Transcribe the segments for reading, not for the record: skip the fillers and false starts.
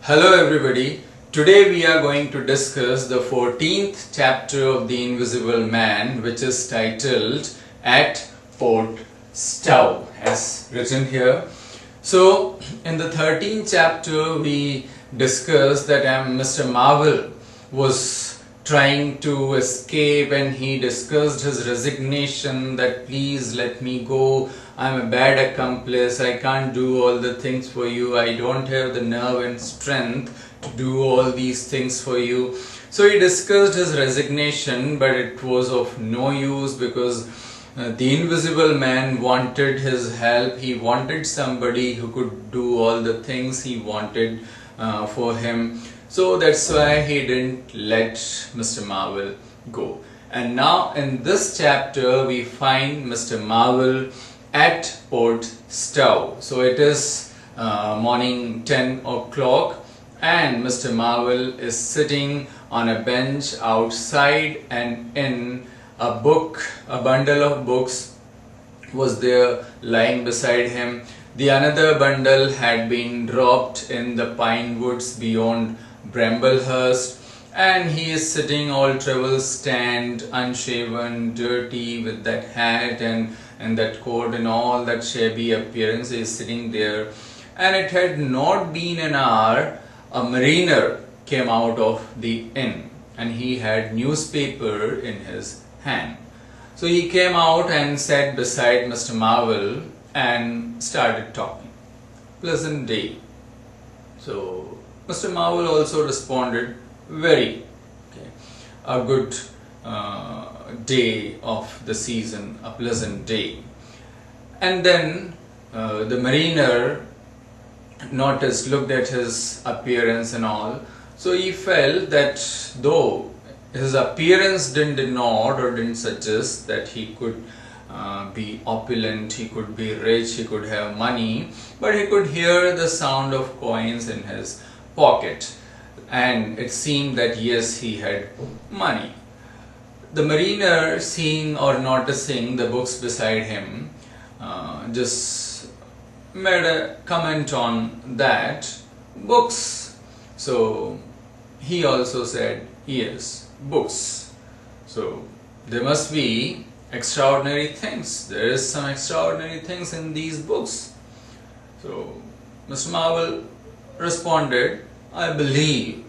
Hello everybody. Today we are going to discuss the 14th chapter of The Invisible Man, which is titled At Port Stowe, as written here. So in the 13th chapter we discussed that Mr. Marvel was trying to escape, and he discussed his resignation that please let me go, I'm a bad accomplice, I can't do all the things for you, I don't have the nerve and strength to do all these things for you. So he discussed his resignation, but it was of no use because the Invisible Man wanted his help. He wanted somebody who could do all the things he wanted for him. So that's why he didn't let Mr. Marvel go. And now in this chapter we find Mr. Marvel at Port Stowe. So it is morning 10 o'clock and Mr. Marvel is sitting on a bench outside, and in a bundle of books was there lying beside him. The another bundle had been dropped in the pine woods beyond Bramblehurst, and he is sitting all travel-stained, unshaven, dirty, with that hat and that coat and all that shabby appearance. He is sitting there, and it had not been an hour, a mariner came out of the inn, and he had newspaper in his hand. So he came out and sat beside Mr. Marvel and started talking. Pleasant day. So Mr. Marvel also responded, very okay, a good day of the season, a pleasant day. And then the mariner looked at his appearance and all. So he felt that though his appearance didn't denote or didn't suggest that he could be opulent, he could be rich, he could have money, but he could hear the sound of coins in his pocket, and it seemed that yes, he had money. The mariner, seeing or noticing the books beside him, just made a comment on that, books. So he also said, yes, books. So there must be extraordinary things. There is some extraordinary things in these books. So Mr. Marvel responded, I believe.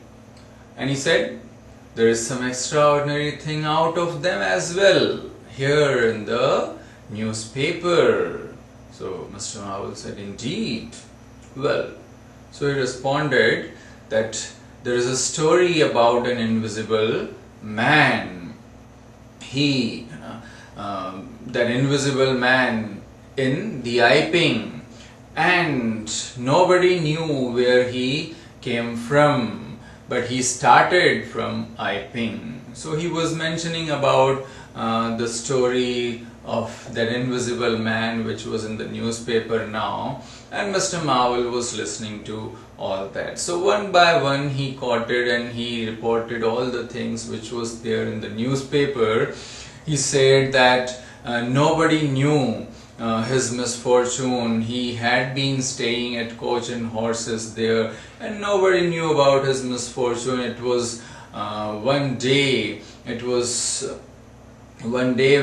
And he said, there is some extraordinary thing out of them as well, here in the newspaper. So Mr. Marvel said, indeed. Well, so he responded that there is a story about an invisible man. That invisible man in the Iping, and nobody knew where he came from, but he started from Iping. So he was mentioning about the story of that invisible man which was in the newspaper now, and Mr. Marvel was listening to all that. So one by one he quoted and he reported all the things which was there in the newspaper. He said that nobody knew his misfortune. He had been staying at Coach and Horses there, and nobody knew about his misfortune. It was one day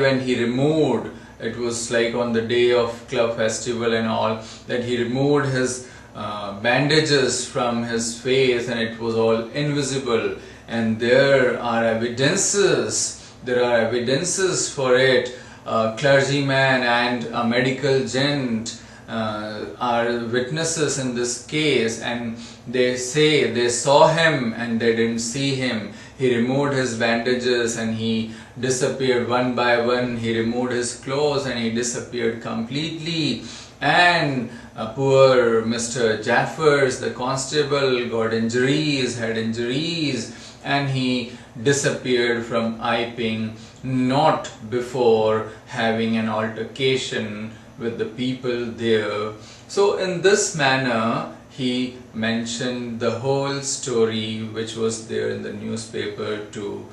when he removed, it was like on the day of club festival and all, that he removed his bandages from his face, and it was all invisible, and there are evidences for it. A clergyman and a medical gent are witnesses in this case, and they say they saw him and they didn't see him. He removed his bandages and he disappeared one by one. He removed his clothes and he disappeared completely. And poor Mr. Jaffers, the constable, had injuries, and he disappeared from Iping, not before having an altercation with the people there. So in this manner he mentioned the whole story which was there in the newspaper to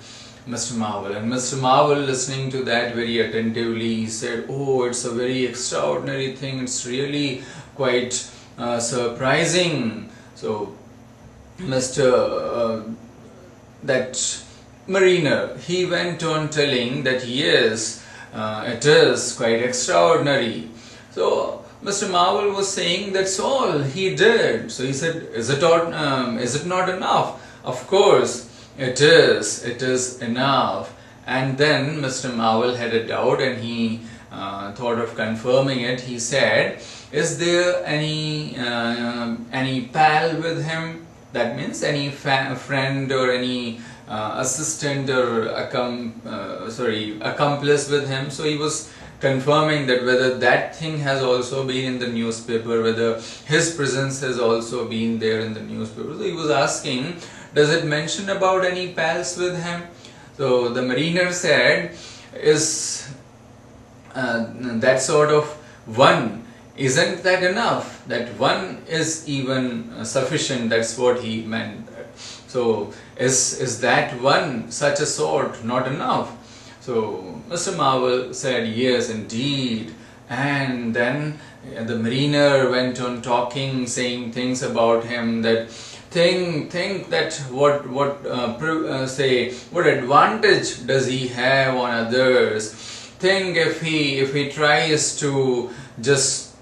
Mr. Marvel, and Mr. Marvel, listening to that very attentively, he said, oh, it's a very extraordinary thing, it's really quite surprising. So Mr. That mariner, he went on telling that yes, it is quite extraordinary. So Mr. Marvel was saying that's all he did. So he said, is it not enough? Of course it is enough. And then Mr. Marvel had a doubt, and he thought of confirming it. He said, is there any pal with him? That means any friend or any assistant or accomplice with him. So he was confirming that whether that thing has also been in the newspaper, whether his presence has also been there in the newspaper. So he was asking, does it mention about any pals with him? So the mariner said, is that sort of one, isn't that enough? That one is even sufficient, that's what he meant. So is that one such a sort not enough? So Mr. Marvel said, yes indeed. And then the mariner went on talking, saying things about him, that think that what advantage does he have on others? Think if he tries to just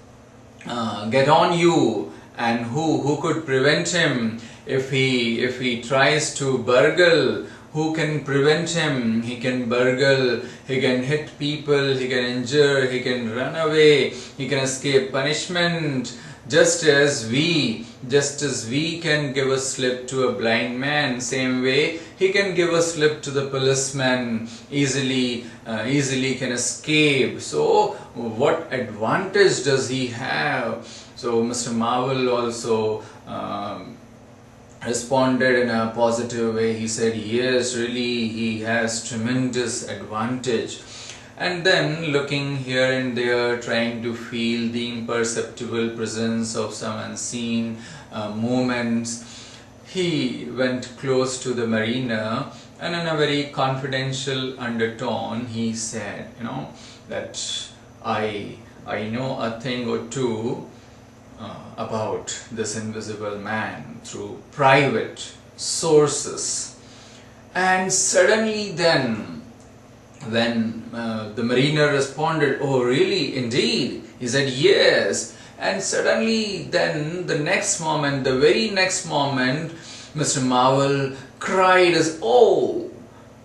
get on you, and who could prevent him? If he tries to burgle, who can prevent him? He can burgle, he can hit people, he can injure, he can run away, he can escape punishment. Just as we can give a slip to a blind man, same way he can give a slip to the policeman, easily can escape. So what advantage does he have? So Mr. Marvel also responded in a positive way. He said, yes, really he has tremendous advantage. And then looking here and there, trying to feel the imperceptible presence of some unseen movements, he went close to the mariner, and in a very confidential undertone he said, that I know a thing or two about this invisible man through private sources. And suddenly then, when the mariner responded, oh really, indeed? He said, yes. And suddenly then, the very next moment, Mr. Marvel cried as, oh!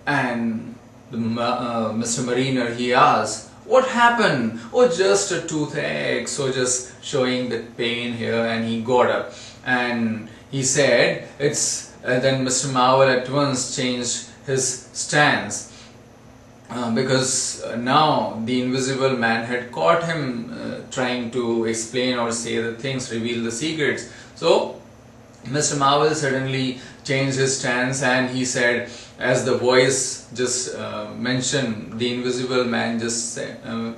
And Mr. Mariner, he asked, what happened? Oh, just a toothache. So just showing the pain here, and he got up. And he said, then Mr. Marvel at once changed his stance. Because now the invisible man had caught him trying to explain or say the things, reveal the secrets. So Mr. Marvel suddenly changed his stance, and he said, as the voice just mentioned, the invisible man just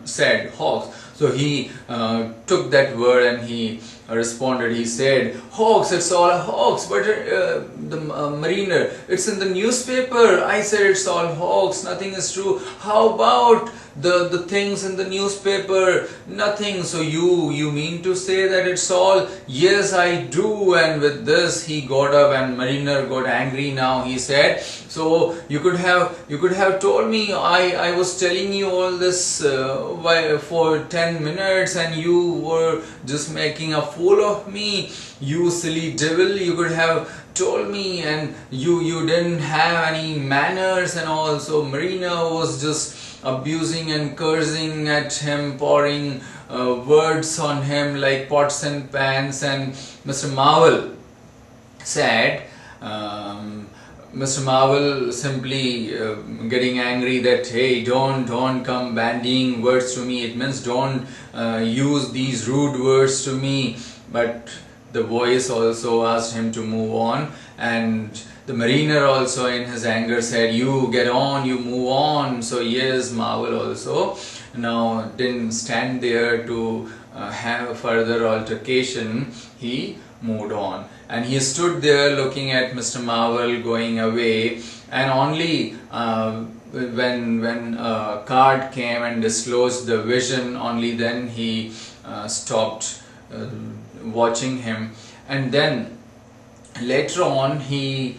said hawks. So he took that word and he responded. He said, hawks, it's all a hawks. But the mariner, it's in the newspaper. I said it's all hawks, nothing is true. How about the things in the newspaper? Nothing. So you mean to say that it's all? Yes, I do. And with this he got up, and mariner got angry now. He said, so you could have told me. I was telling you all this for 10 minutes, and you were just making a fool of me. You silly devil, you could have told me, and you didn't have any manners and all. So mariner was just abusing and cursing at him, pouring words on him like pots and pans. And Mr. Marvel said, Mr. Marvel simply getting angry that, hey, don't come bandying words to me. It means don't use these rude words to me. But the voice also asked him to move on, and the mariner also in his anger said, you get on, you move on. So yes, Marvel also now didn't stand there to have a further altercation. He moved on, and he stood there looking at Mr. Marvel going away. And only when a card came and disclosed the vision, only then he stopped watching him. And then later on he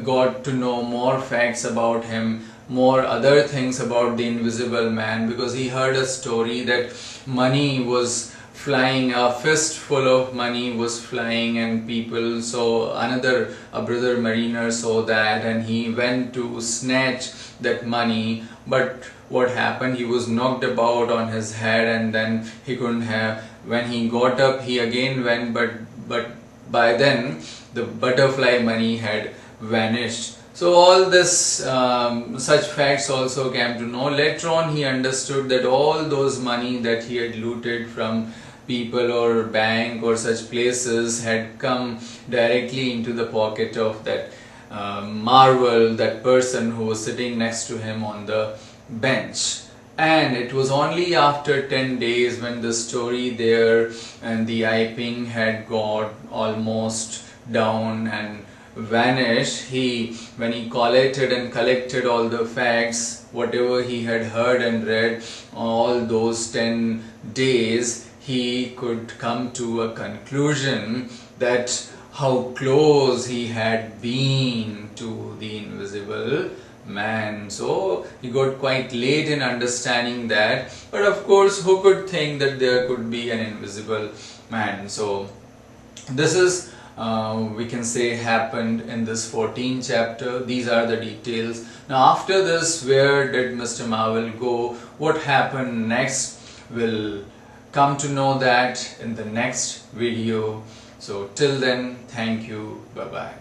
got to know more facts about him, more other things about the invisible man, because he heard a story that money was flying, a fistful of money was flying, and people saw, a brother mariner saw that, and he went to snatch that money. But what happened, he was knocked about on his head, and then he couldn't have, when he got up he again went, but by then the butterfly money had vanished. So all this such facts also came to know. Later on he understood that all those money that he had looted from people or bank or such places had come directly into the pocket of that marvel, that person who was sitting next to him on the bench. And it was only after 10 days, when the story there and the Iping had got almost down and vanished, when he collated and collected all the facts, whatever he had heard and read all those 10 days, he could come to a conclusion that how close he had been to the invisible man. So he got quite late in understanding that, but of course who could think that there could be an invisible man. So this is we can say happened in this 14th chapter. These are the details. Now after this, where did Mr. Marvel go? What happened next? We'll come to know that in the next video. So till then, thank you, bye bye.